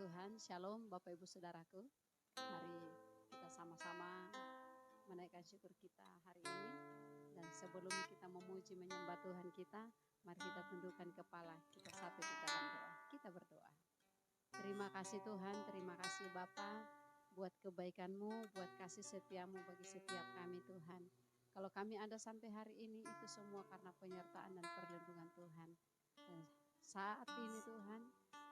Tuhan, Shalom Bapak Ibu Saudaraku. Mari kita sama-sama menaikkan syukur kita hari ini. Dan sebelum kita memuji menyembah Tuhan kita, mari kita tundukkan kepala, kita satu di dalam doa. Kita berdoa. Terima kasih Tuhan, terima kasih Bapa buat kebaikan-Mu, buat kasih setia-Mu bagi setiap kami Tuhan. Kalau kami ada sampai hari ini, itu semua karena penyertaan dan perlindungan Tuhan. Dan saat ini Tuhan,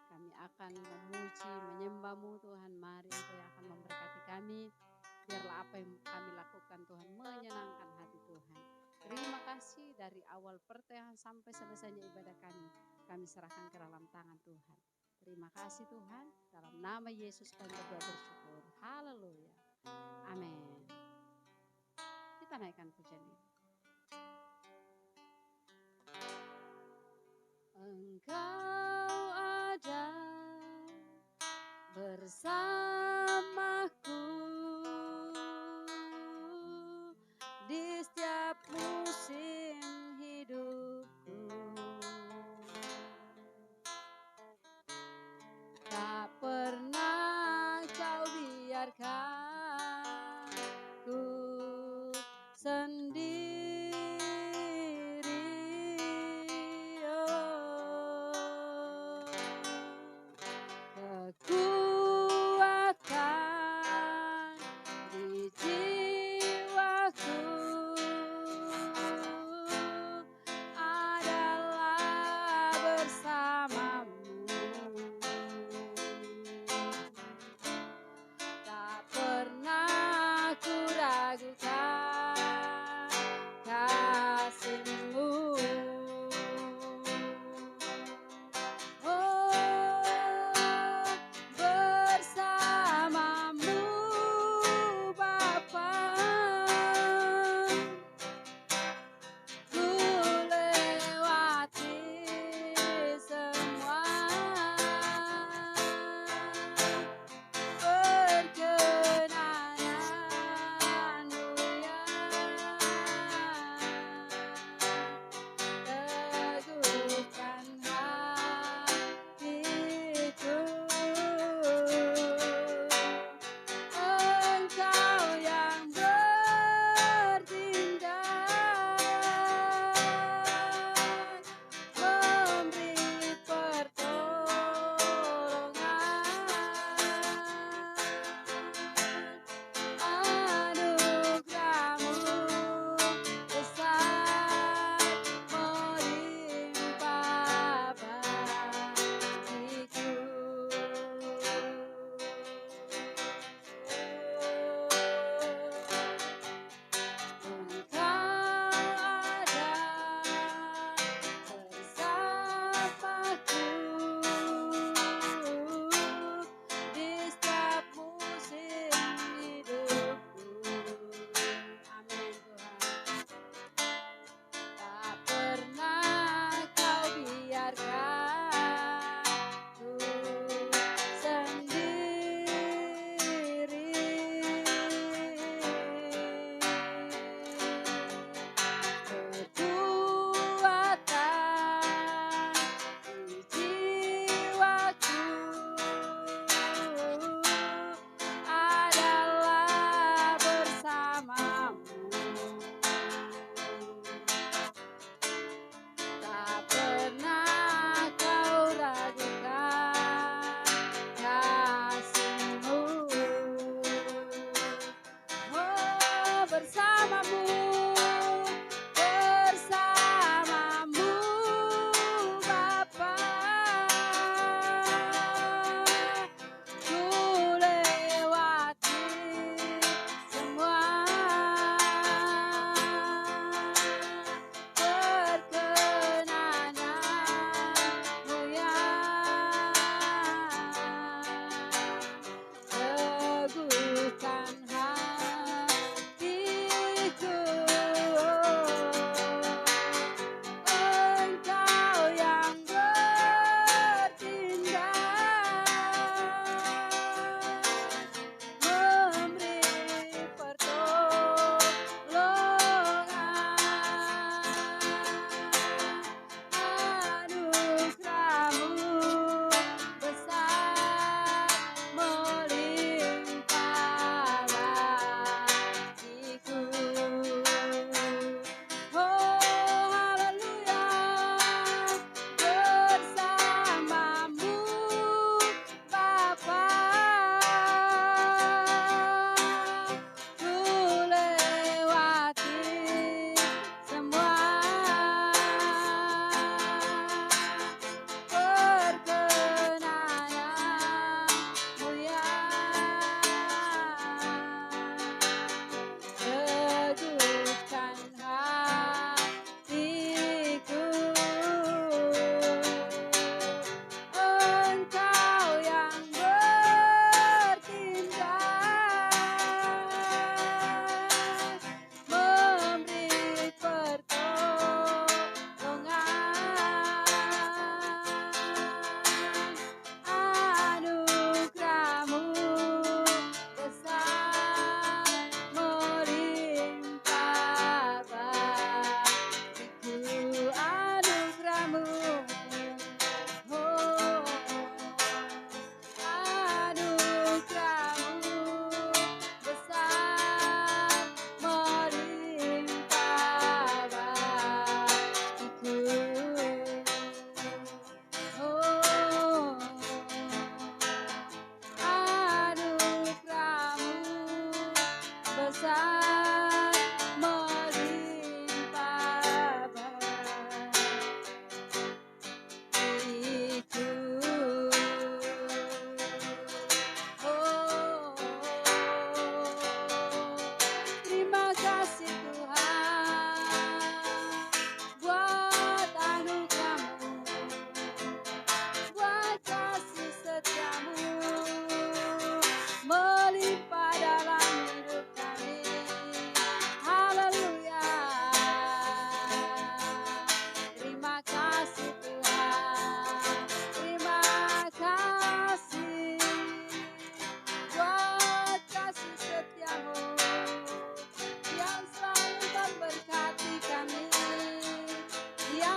kami akan memuji, menyembah-Mu Tuhan. Mari Engkau yang akan memberkati kami. Biarlah apa yang kami lakukan Tuhan menyenangkan hati Tuhan. Terima kasih dari awal pertengahan sampai selesainya ibadah kami. Kami serahkan ke dalam tangan Tuhan. Terima kasih Tuhan. Dalam nama Yesus kami berdoa bersyukur. Haleluya. Amin. Kita naikkan pujian ini. Engkau ada bersamaku di setiap musim hidupku. Tak pernah Kau biarkan ku sendiri.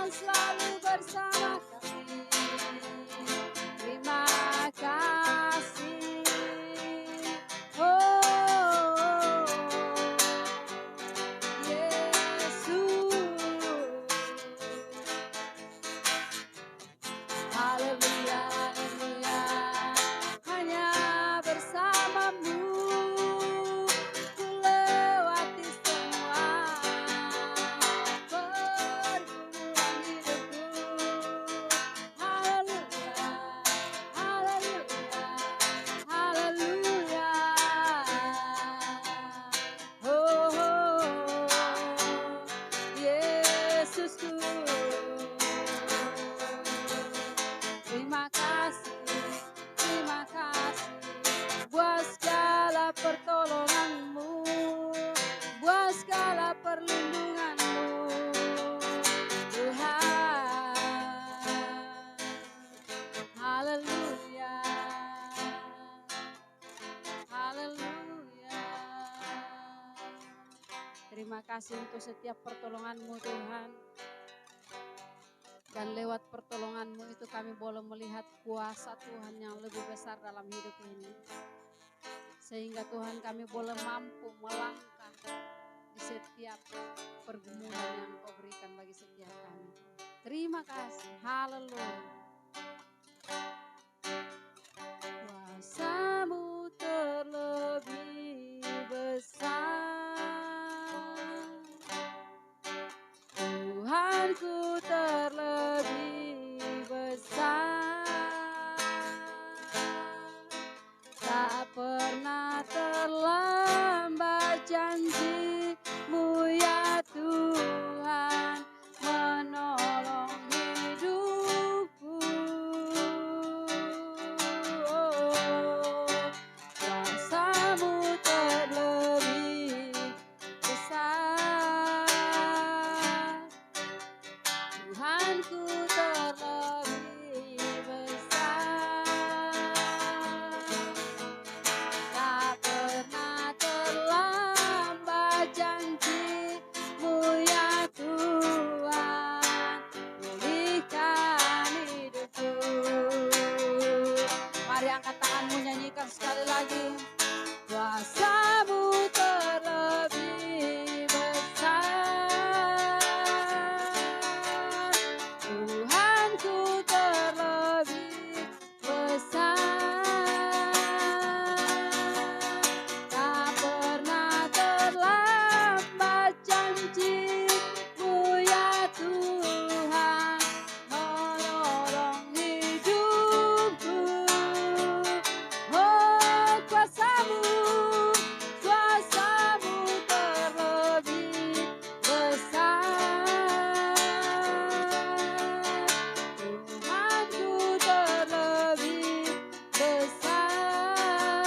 Tuhan selalu bersama kami. Terima kasih. Oh, Yesus. Haleluya, haleluya. Hanya bersamamu ku lewati semua pergumulan hidupku. Haleluya, haleluya, haleluya. Oh, Yesusku. Terima kasih buat segala pertolonganmu, buat segala perlindunganmu, Tuhan. Haleluya, haleluya. Terima kasih untuk setiap pertolonganmu, Tuhan. Dan lewat pertolonganmu itu kami boleh melihat kuasa Tuhan yang lebih besar dalam hidup ini. Sehingga Tuhan kami boleh mampu melangkah di setiap pergumulan yang Kau berikan bagi setiap kami. Terima kasih. Haleluya. Kuasa-Mu terlebih besar, Tuhanku terlebih besar, tak pernah terlambat janji-Mu ya Tuhan, menolong hidupku. Oh, kuasa-Mu terlebih besar, Tuhanku terlebih besar, tak pernah terlambat janji-Mu ya Tuhan, pulihkan hidupku. Mari angkat tanganmu, nyanyikan sekali lagi. Kuasa-Mu terlebih besar, Tuhanku terlebih besar, tak pernah terlambat janji-Mu ya Tuhan, menolong hidupku. Oh, kuasa-Mu terlebih besar, Tuhanku terlebih besar,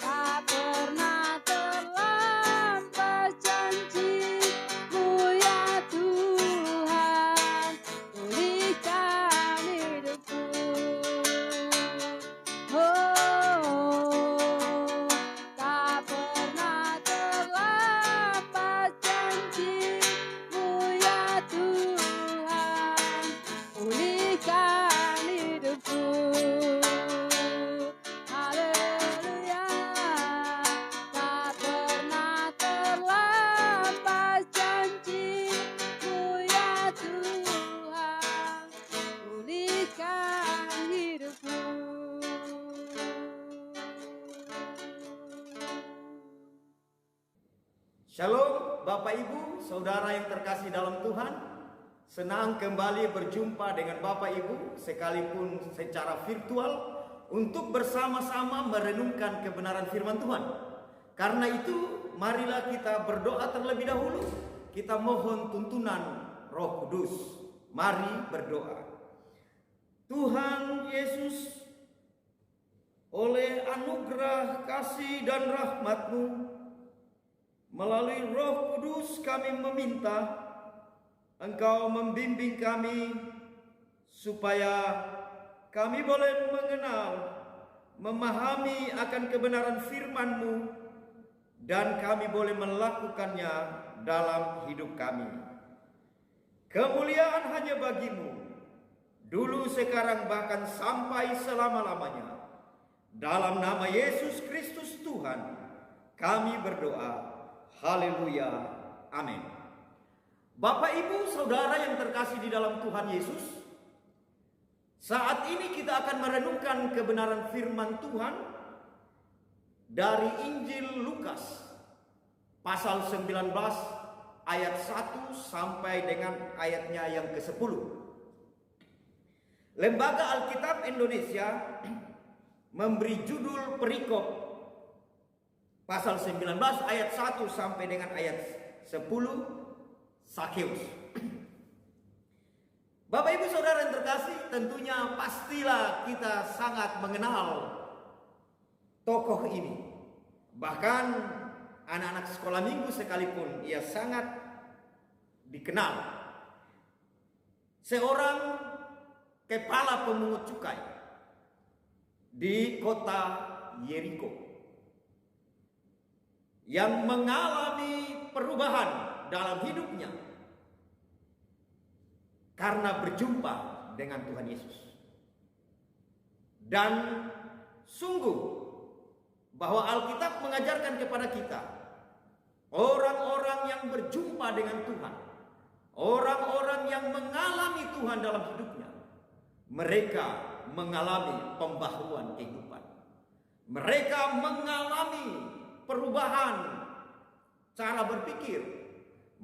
tak pernah terlambat janji-Mu ya Tuhan, pulihkan hidupku. Oh, tak pernah terlambat janji-Mu ya Tuhan, pulihkan hidupku. Haleluya, tak pernah terlambat janji-Mu ya Tuhan, pulihkan hidupku. Shalom Bapak Ibu, Saudara yang terkasih dalam Tuhan. Senang kembali berjumpa dengan Bapak Ibu sekalipun secara virtual untuk bersama-sama merenungkan kebenaran firman Tuhan. Karena itu, marilah kita berdoa terlebih dahulu. Kita mohon tuntunan Roh Kudus. Mari berdoa. Tuhan Yesus, oleh anugerah kasih dan rahmat-Mu, melalui Roh Kudus kami meminta Engkau membimbing kami supaya kami boleh mengenal, memahami akan kebenaran firman-Mu, dan kami boleh melakukannya dalam hidup kami. Kemuliaan hanya bagimu, dulu, sekarang, bahkan sampai selama-lamanya. Dalam nama Yesus Kristus Tuhan, kami berdoa. Haleluya. Amin. Bapak, Ibu, Saudara yang terkasih di dalam Tuhan Yesus, saat ini kita akan merenungkan kebenaran firman Tuhan dari Injil Lukas pasal 19 ayat 1 sampai dengan ayatnya yang ke-10. Lembaga Alkitab Indonesia memberi judul perikop pasal 19 ayat 1 sampai dengan ayat 10, Sakeus. Bapak, Ibu, Saudara yang terkasih, tentunya pastilah kita sangat mengenal tokoh ini. Bahkan anak-anak sekolah minggu sekalipun ia sangat dikenal. Seorang kepala pemungut cukai di kota Yeriko yang mengalami perubahan dalam hidupnya karena berjumpa dengan Tuhan Yesus. Dan sungguh bahwa Alkitab mengajarkan kepada kita, orang-orang yang berjumpa dengan Tuhan, orang-orang yang mengalami Tuhan dalam hidupnya, mereka mengalami pembaharuan kehidupan. Mereka mengalami perubahan cara berpikir.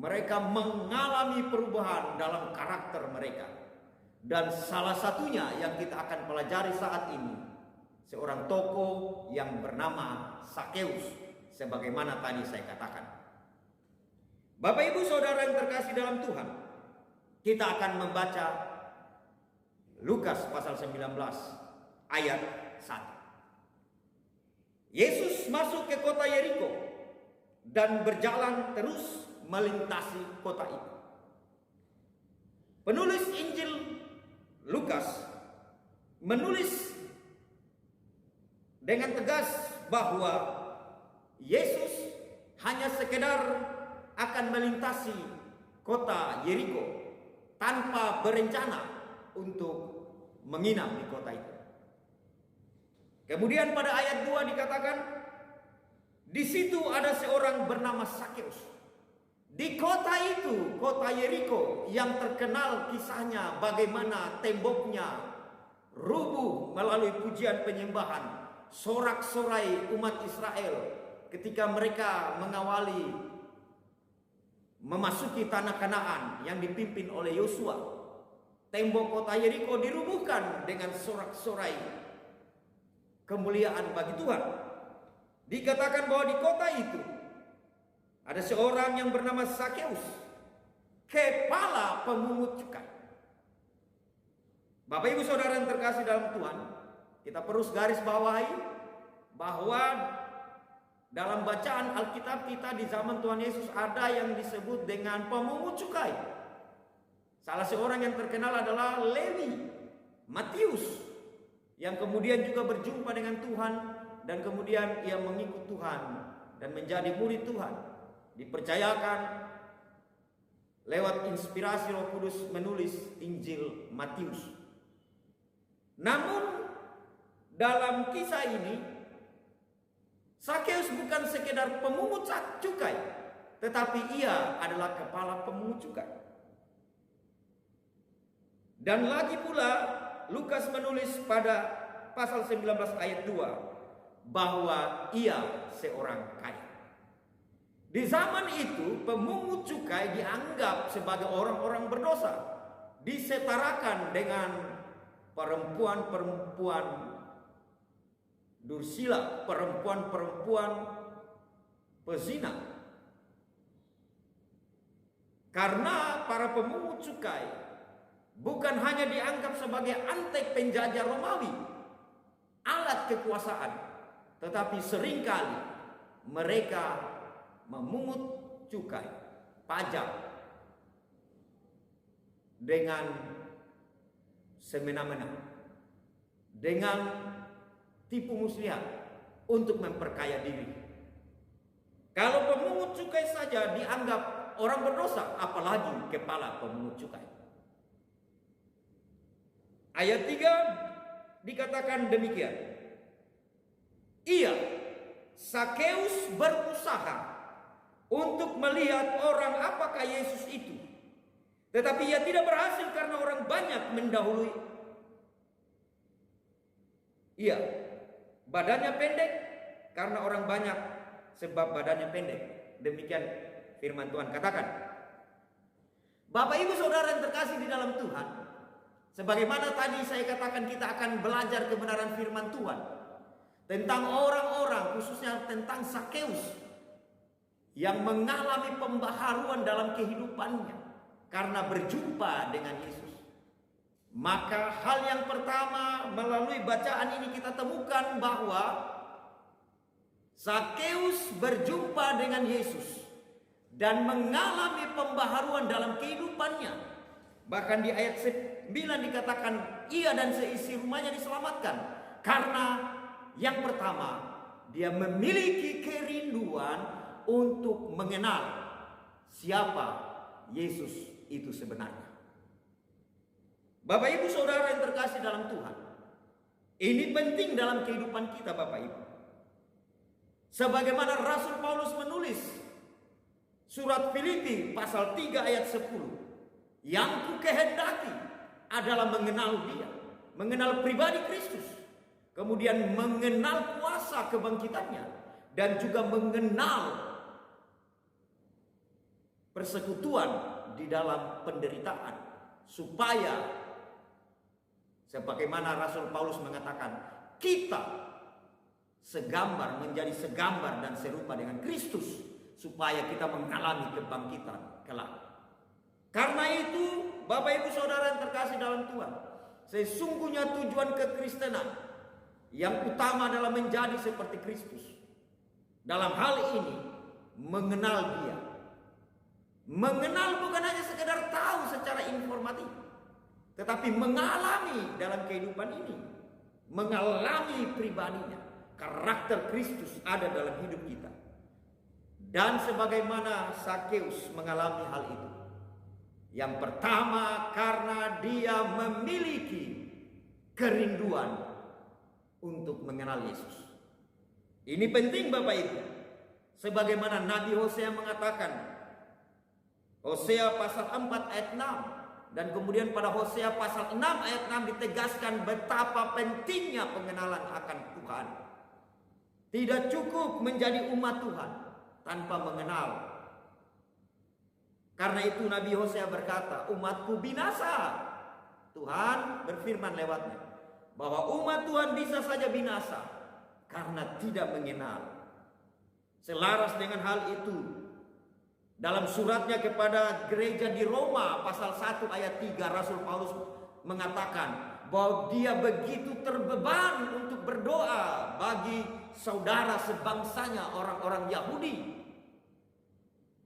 Mereka mengalami perubahan dalam karakter mereka. Dan salah satunya yang kita akan pelajari saat ini, seorang tokoh yang bernama Sakeus, sebagaimana tadi saya katakan. Bapak, Ibu, Saudara yang terkasih dalam Tuhan, kita akan membaca Lukas pasal 19 ayat 1. Yesus masuk ke kota Yeriko dan berjalan terus melintasi kota itu. Penulis Injil Lukas menulis dengan tegas bahwa Yesus hanya sekedar akan melintasi kota Yeriko tanpa berencana untuk menginap di kota itu. Kemudian pada ayat 2 dikatakan, di situ ada seorang bernama Sakeus. Di kota itu, kota Yeriko yang terkenal kisahnya bagaimana temboknya rubuh melalui pujian penyembahan, sorak-sorai umat Israel ketika mereka mengawali memasuki tanah Kanaan yang dipimpin oleh Yosua. Tembok kota Yeriko dirubuhkan dengan sorak-sorai kemuliaan bagi Tuhan. Dikatakan bahwa di kota itu ada seorang yang bernama Sakeus, kepala pemungut cukai. Bapak, Ibu, Saudara yang terkasih dalam Tuhan, kita perlu garis bawahi bahwa dalam bacaan Alkitab kita di zaman Tuhan Yesus ada yang disebut dengan pemungut cukai. Salah seorang yang terkenal adalah Lewi, Matius, yang kemudian juga berjumpa dengan Tuhan dan kemudian ia mengikut Tuhan dan menjadi murid Tuhan. Dipercayakan lewat inspirasi Roh Kudus menulis Injil Matius. Namun dalam kisah ini Sakeus bukan sekedar pemungut cukai, tetapi ia adalah kepala pemungut cukai. Dan lagi pula Lukas menulis pada pasal 19 ayat 2 bahwa ia seorang kaya. Di zaman itu pemungut cukai dianggap sebagai orang-orang berdosa, disetarakan dengan perempuan-perempuan dursila, perempuan-perempuan pezina. Karena para pemungut cukai bukan hanya dianggap sebagai antek penjajah Romawi, alat kekuasaan, tetapi seringkali mereka memungut cukai, pajak dengan semena-mena, dengan tipu muslihat untuk memperkaya diri. Kalau pemungut cukai saja dianggap orang berdosa, apalagi kepala pemungut cukai. Ayat 3 dikatakan demikian. Ia, Sakeus, berusaha untuk melihat orang apakah Yesus itu. Tetapi ia tidak berhasil karena orang banyak mendahului. Ia, badannya pendek karena orang banyak sebab badannya pendek. Demikian firman Tuhan katakan. Bapak ibu saudara yang terkasih di dalam Tuhan, sebagaimana tadi saya katakan, kita akan belajar kebenaran firman Tuhan tentang orang-orang, khususnya tentang Sakeus, yang mengalami pembaharuan dalam kehidupannya karena berjumpa dengan Yesus. Maka hal yang pertama melalui bacaan ini kita temukan bahwa Sakeus berjumpa dengan Yesus dan mengalami pembaharuan dalam kehidupannya. Bahkan di ayat 9 dikatakan ia dan seisi rumahnya diselamatkan. Karena yang pertama, dia memiliki kerinduan untuk mengenal siapa Yesus itu sebenarnya. Bapak ibu saudara yang terkasih dalam Tuhan, ini penting dalam kehidupan kita Bapak ibu. Sebagaimana Rasul Paulus menulis surat Filipi pasal 3 ayat 10, yang ku kehendaki adalah mengenal dia, mengenal pribadi Kristus, kemudian mengenal kuasa kebangkitannya, dan juga mengenal persekutuan di dalam penderitaan, supaya sebagaimana Rasul Paulus mengatakan, kita segambar, menjadi segambar dan serupa dengan Kristus, supaya kita mengalami kebangkitan kelak. Karena itu Bapak ibu saudara yang terkasih dalam Tuhan, sesungguhnya tujuan kekristenan yang utama adalah menjadi seperti Kristus. Dalam hal ini mengenal dia. Mengenal bukan hanya sekedar tahu secara informatif, tetapi mengalami dalam kehidupan ini, mengalami pribadinya. Karakter Kristus ada dalam hidup kita. Dan sebagaimana Sakeus mengalami hal itu, yang pertama karena dia memiliki kerinduan untuk mengenal Yesus. Ini penting Bapak Ibu. Sebagaimana Nabi Hosea mengatakan, Hosea pasal 4 ayat 6, dan kemudian pada Hosea pasal 6 ayat 6 ditegaskan betapa pentingnya pengenalan akan Tuhan. Tidak cukup menjadi umat Tuhan tanpa mengenal. Karena itu Nabi Hosea berkata, umatku binasa. Tuhan berfirman lewatnya bahwa umat Tuhan bisa saja binasa karena tidak mengenal. Selaras dengan hal itu, dalam suratnya kepada gereja di Roma pasal 1 ayat 3, Rasul Paulus mengatakan bahwa dia begitu terbeban untuk berdoa bagi saudara sebangsanya orang-orang Yahudi.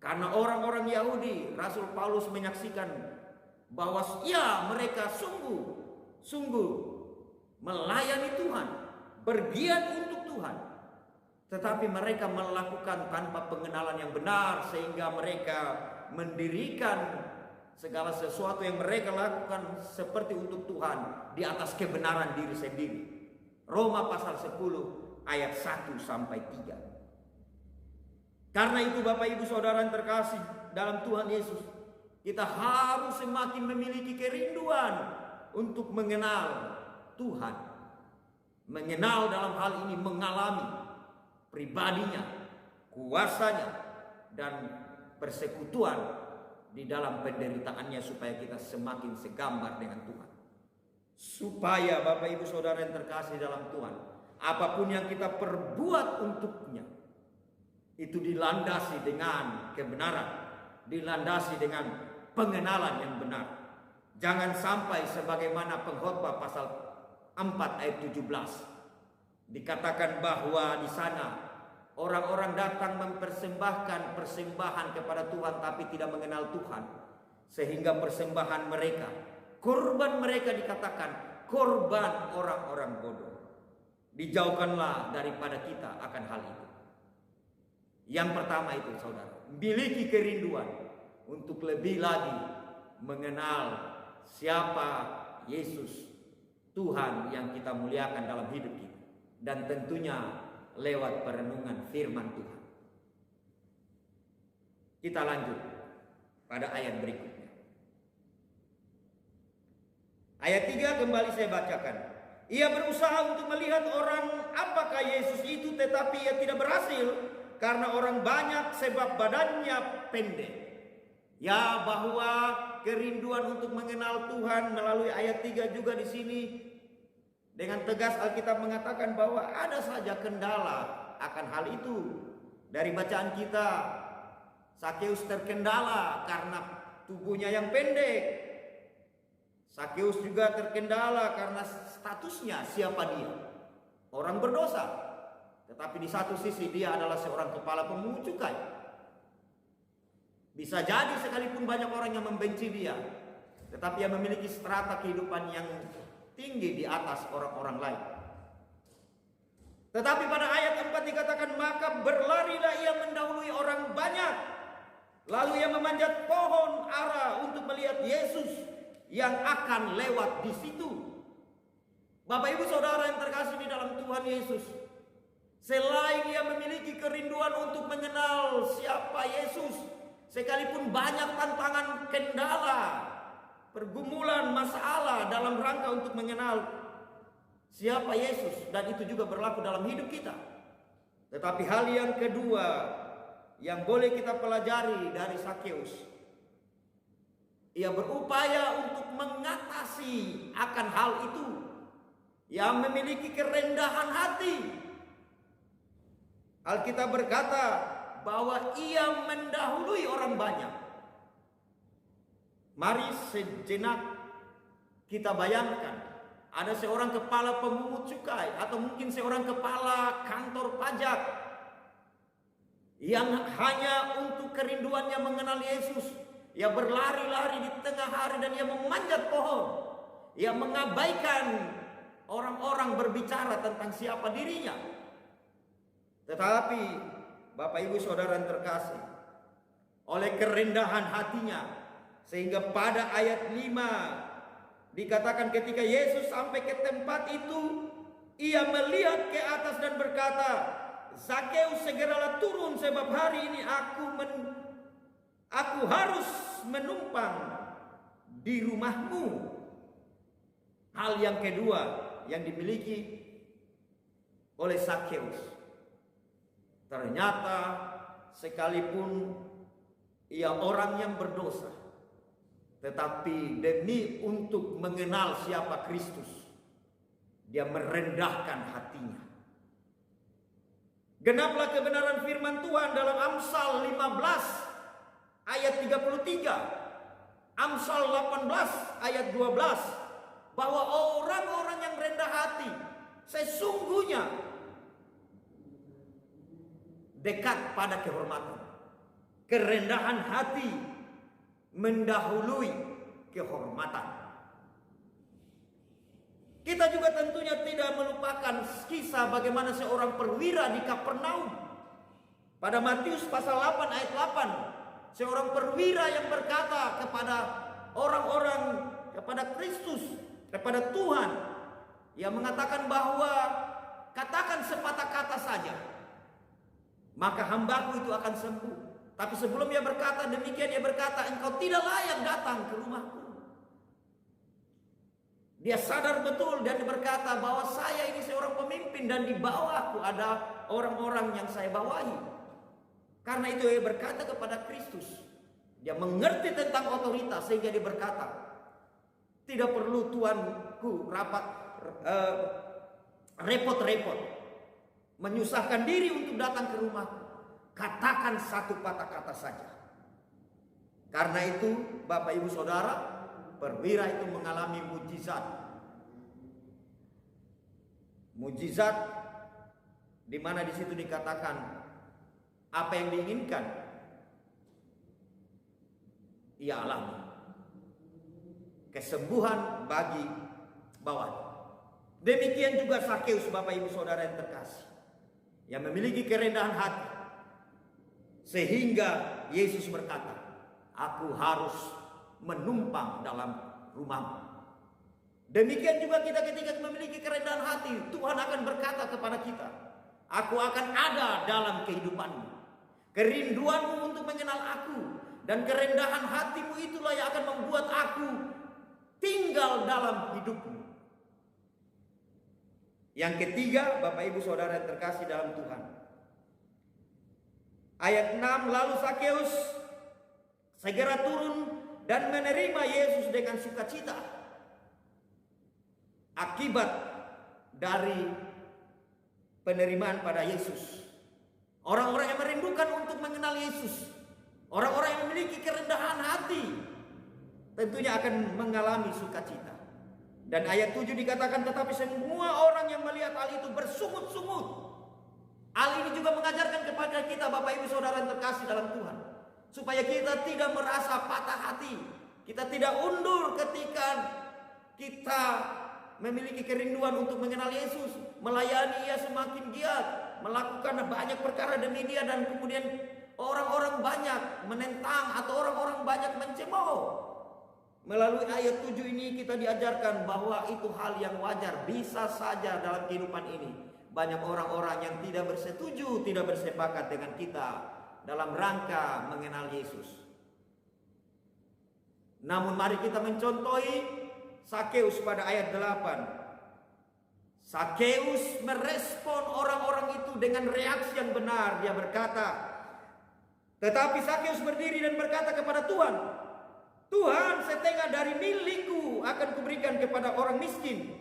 Karena orang-orang Yahudi, Rasul Paulus menyaksikan bahwa ya mereka sungguh melayani Tuhan, bergiat untuk Tuhan, tetapi mereka melakukan tanpa pengenalan yang benar, sehingga mereka mendirikan segala sesuatu yang mereka lakukan seperti untuk Tuhan di atas kebenaran diri sendiri. Roma pasal 10 ayat 1 sampai 3. Karena itu Bapak Ibu Saudara yang terkasih dalam Tuhan Yesus, kita harus semakin memiliki kerinduan untuk mengenal Tuhan. Mengenal dalam hal ini mengalami pribadinya, kuasanya, dan persekutuan di dalam penderitaannya, supaya kita semakin segambar dengan Tuhan. Supaya Bapak Ibu Saudara yang terkasih dalam Tuhan, apapun yang kita perbuat untuknya itu dilandasi dengan kebenaran, dilandasi dengan pengenalan yang benar. Jangan sampai sebagaimana pengkhotbah pasal 4 ayat 17 dikatakan bahwa di sana orang-orang datang mempersembahkan persembahan kepada Tuhan tapi tidak mengenal Tuhan, sehingga persembahan mereka, korban mereka dikatakan korban orang-orang bodoh. Dijauhkanlah daripada kita akan hal itu. Yang pertama itu saudara, miliki kerinduan untuk lebih lagi mengenal siapa Yesus Tuhan yang kita muliakan dalam hidup kita. Dan tentunya lewat perenungan firman Tuhan. Kita lanjut pada ayat berikutnya. Ayat 3 kembali saya bacakan. Ia berusaha untuk melihat orang apakah Yesus itu, tetapi ia tidak berhasil karena orang banyak sebab badannya pendek. Ya, bahwa kerinduan untuk mengenal Tuhan melalui ayat 3 juga di sini dengan tegas Alkitab mengatakan bahwa ada saja kendala akan hal itu. Dari bacaan kita, Sakeus terkendala karena tubuhnya yang pendek. Sakeus juga terkendala karena statusnya, siapa dia? Orang berdosa. Tetapi di satu sisi dia adalah seorang kepala pemungut cukai. Bisa jadi sekalipun banyak orang yang membenci dia, tetapi ia memiliki strata kehidupan yang tinggi di atas orang-orang lain. Tetapi pada ayat 4 dikatakan, maka berlarilah ia mendahului orang banyak. Lalu ia memanjat pohon ara untuk melihat Yesus yang akan lewat di situ. Bapak ibu saudara yang terkasih di dalam Tuhan Yesus, selain ia memiliki kerinduan untuk mengenal siapa Yesus, sekalipun banyak tantangan, kendala, pergumulan, masalah dalam rangka untuk mengenal siapa Yesus, dan itu juga berlaku dalam hidup kita. Tetapi hal yang kedua yang boleh kita pelajari dari Sakeus, ia berupaya untuk mengatasi akan hal itu. Yang memiliki kerendahan hati. Alkitab berkata bahwa ia mendahului orang banyak. Mari sejenak kita bayangkan, ada seorang kepala pemungut cukai atau mungkin seorang kepala kantor pajak yang hanya untuk kerinduannya mengenal Yesus. Ia berlari-lari di tengah hari dan ia memanjat pohon. Ia mengabaikan orang-orang berbicara tentang siapa dirinya. Tetapi Bapak Ibu Saudara yang terkasih, oleh kerendahan hatinya, sehingga pada ayat 5 dikatakan ketika Yesus sampai ke tempat itu, ia melihat ke atas dan berkata, Sakeus, segeralah turun sebab hari ini aku harus menumpang di rumahmu. Hal yang kedua yang dimiliki oleh Sakeus, ternyata sekalipun ia orang yang berdosa, tetapi demi untuk mengenal siapa Kristus, dia merendahkan hatinya. Genaplah kebenaran firman Tuhan dalam Amsal 15 ayat 33, Amsal 18 ayat 12, bahwa orang-orang yang rendah hati sesungguhnya dekat pada kehormatan. Kerendahan hati mendahului kehormatan. Kita juga tentunya tidak melupakan kisah bagaimana seorang perwira di Kapernaum. Pada Matius pasal 8 ayat 8, seorang perwira yang berkata kepada orang-orang, kepada Kristus, kepada Tuhan, ia mengatakan bahwa katakan sepatah kata saja, maka hambaku itu akan sembuh. Tapi sebelum dia berkata demikian, dia berkata, engkau tidak layak datang ke rumahku. Dia sadar betul dan dia berkata bahwa saya ini seorang pemimpin dan di bawahku ada orang-orang yang saya bawahi. Karena itu dia berkata kepada Kristus. Dia mengerti tentang otoritas sehingga dia berkata, tidak perlu tuanku repot-repot menyusahkan diri untuk datang ke rumahku. Katakan satu patah kata saja. Karena itu Bapak Ibu Saudara, perwira itu mengalami mujizat. Mujizat di mana di situ dikatakan apa yang diinginkan ia alami. Kesembuhan bagi bawah. Demikian juga Sakeus, Bapak Ibu Saudara yang terkasih, yang memiliki kerendahan hati, sehingga Yesus berkata, aku harus menumpang dalam rumahmu. Demikian juga kita ketika memiliki kerendahan hati, Tuhan akan berkata kepada kita, aku akan ada dalam kehidupanmu. Kerinduanmu untuk mengenal aku dan kerendahan hatimu itulah yang akan membuat aku tinggal dalam hidupmu. Yang ketiga, Bapak Ibu Saudara yang terkasih dalam Tuhan. Ayat 6, lalu Sakeus segera turun dan menerima Yesus dengan sukacita. Akibat dari penerimaan pada Yesus, orang-orang yang merindukan untuk mengenal Yesus, orang-orang yang memiliki kerendahan hati, tentunya akan mengalami sukacita. Dan ayat 7 dikatakan, tetapi semua orang yang melihat hal itu bersungut-sungut. Hal ini juga mengajarkan kepada kita, Bapak Ibu Saudara yang terkasih dalam Tuhan, supaya kita tidak merasa patah hati, kita tidak undur ketika kita memiliki kerinduan untuk mengenal Yesus, melayani Ia semakin giat, melakukan banyak perkara demi Dia, dan kemudian orang-orang banyak menentang atau orang-orang banyak mencemooh. Melalui ayat 7 ini kita diajarkan bahwa itu hal yang wajar. Bisa saja dalam kehidupan ini banyak orang-orang yang tidak bersetuju, tidak bersepakat dengan kita dalam rangka mengenal Yesus. Namun mari kita mencontohi Sakeus pada ayat 8. Sakeus merespon orang-orang itu dengan reaksi yang benar. Dia berkata, tetapi Sakeus berdiri dan berkata kepada Tuhan, Tuhan, setengah dari milikku akan kuberikan kepada orang miskin.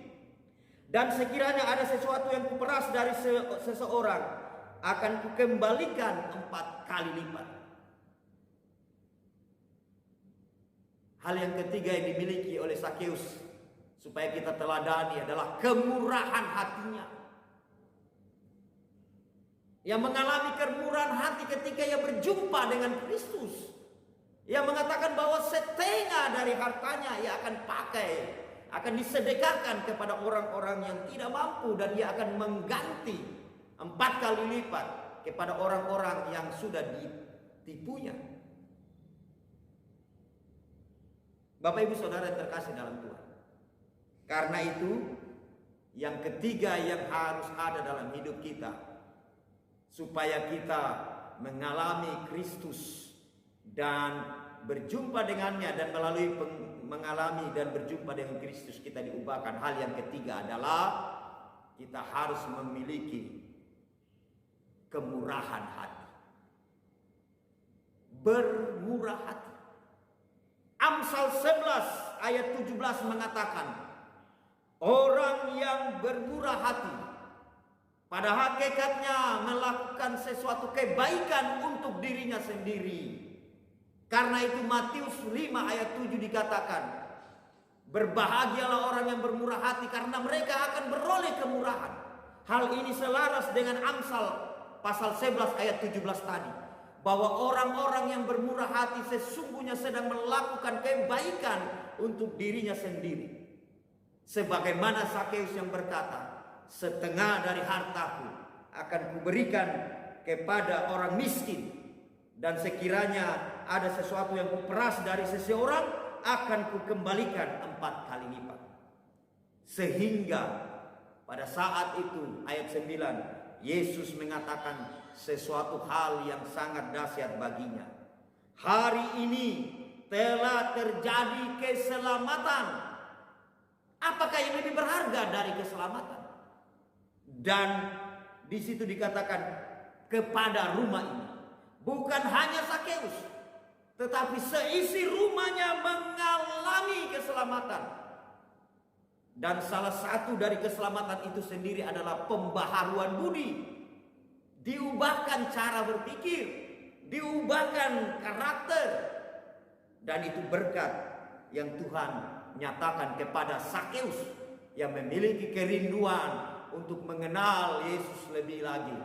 Dan sekiranya ada sesuatu yang kuperas dari seseorang, akan kukembalikan 4 kali lipat. Hal yang ketiga yang dimiliki oleh Sakeus supaya kita teladani adalah kemurahan hatinya. Yang mengalami kemurahan hati ketika ia berjumpa dengan Kristus. Ia mengatakan bahwa setengah dari hartanya ia akan pakai, akan disedekahkan kepada orang-orang yang tidak mampu, dan ia akan mengganti 4 kali lipat kepada orang-orang yang sudah ditipunya. Bapak Ibu Saudara yang terkasih dalam Tuhan, karena itu yang ketiga yang harus ada dalam hidup kita supaya kita mengalami Kristus dan berjumpa dengannya, dan melalui mengalami dan berjumpa dengan Kristus kita diubahkan. Hal yang ketiga adalah kita harus memiliki kemurahan hati, bermurah hati. Amsal 11 ayat 17 mengatakan, orang yang bermurah hati pada hakikatnya melakukan sesuatu kebaikan untuk dirinya sendiri. Karena itu Matius 5 ayat 7 dikatakan, berbahagialah orang yang bermurah hati karena mereka akan beroleh kemurahan. Hal ini selaras dengan Amsal pasal 11 ayat 17 tadi, bahwa orang-orang yang bermurah hati sesungguhnya sedang melakukan kebaikan untuk dirinya sendiri. Sebagaimana Sakeus yang berkata, setengah dari hartaku akan kuberikan kepada orang miskin, dan sekiranya ada sesuatu yang kuperas dari seseorang, akan kukembalikan 4 kali lipat. Sehingga pada saat itu ayat 9, Yesus mengatakan sesuatu hal yang sangat dahsyat baginya. Hari ini telah terjadi keselamatan. Apakah yang lebih berharga dari keselamatan? Dan di situ dikatakan kepada rumah ini. Bukan hanya Sakeus, tetapi seisi rumahnya mengalami keselamatan. Dan salah satu dari keselamatan itu sendiri adalah pembaharuan budi. Diubahkan cara berpikir, diubahkan karakter. Dan itu berkat yang Tuhan nyatakan kepada Sakeus yang memiliki kerinduan untuk mengenal Yesus lebih lagi,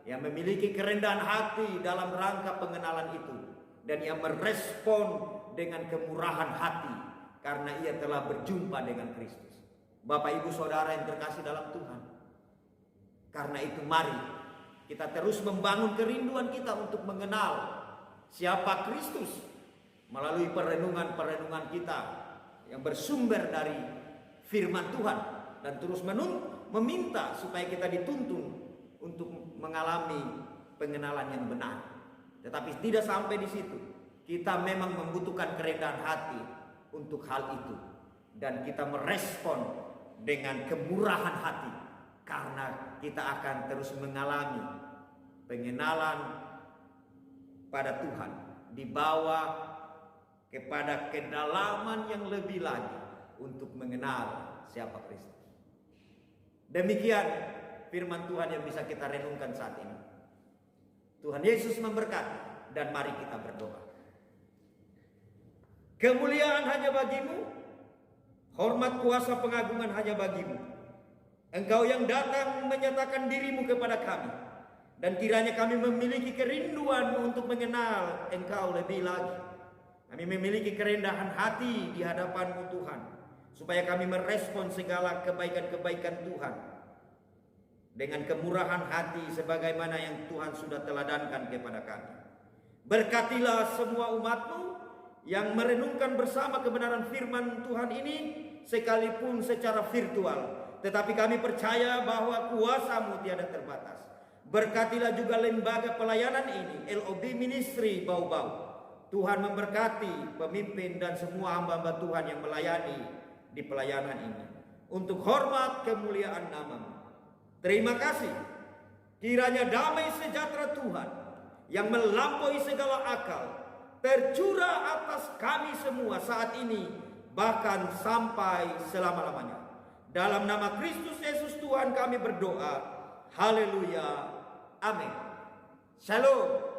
yang memiliki kerendahan hati dalam rangka pengenalan itu, dan yang merespon dengan kemurahan hati karena ia telah berjumpa dengan Kristus. Bapak Ibu Saudara yang terkasih dalam Tuhan, karena itu mari kita terus membangun kerinduan kita untuk mengenal siapa Kristus, melalui perenungan-perenungan kita yang bersumber dari firman Tuhan, dan terus meminta supaya kita dituntun untuk mengalami pengenalan yang benar. Tetapi tidak sampai di situ. Kita memang membutuhkan kerendahan hati untuk hal itu, dan kita merespon dengan kemurahan hati karena kita akan terus mengalami pengenalan pada Tuhan, dibawa kepada kedalaman yang lebih lagi untuk mengenal siapa Kristus. Demikian firman Tuhan yang bisa kita renungkan saat ini. Tuhan Yesus memberkati, dan mari kita berdoa. Kemuliaan hanya bagimu, hormat, kuasa, pengagungan hanya bagimu. Engkau yang datang menyatakan dirimu kepada kami, dan kiranya kami memiliki kerinduan untuk mengenal Engkau lebih lagi. Kami memiliki kerendahan hati di hadapan-Mu Tuhan, supaya kami merespon segala kebaikan-kebaikan Tuhan dengan kemurahan hati sebagaimana yang Tuhan sudah teladankan kepada kami. Berkatilah semua umat-Mu yang merenungkan bersama kebenaran firman Tuhan ini, sekalipun secara virtual, tetapi kami percaya bahwa kuasa-Mu tiada terbatas. Berkatilah juga lembaga pelayanan ini, LOB Ministry Bau-Bau. Tuhan memberkati pemimpin dan semua hamba-hamba Tuhan yang melayani di pelayanan ini, untuk hormat kemuliaan nama-Mu. Terima kasih. Kiranya damai sejahtera Tuhan yang melampaui segala akal tercurah atas kami semua saat ini, bahkan sampai selama-lamanya. Dalam nama Kristus Yesus Tuhan kami berdoa. Haleluya. Amin. Shalom.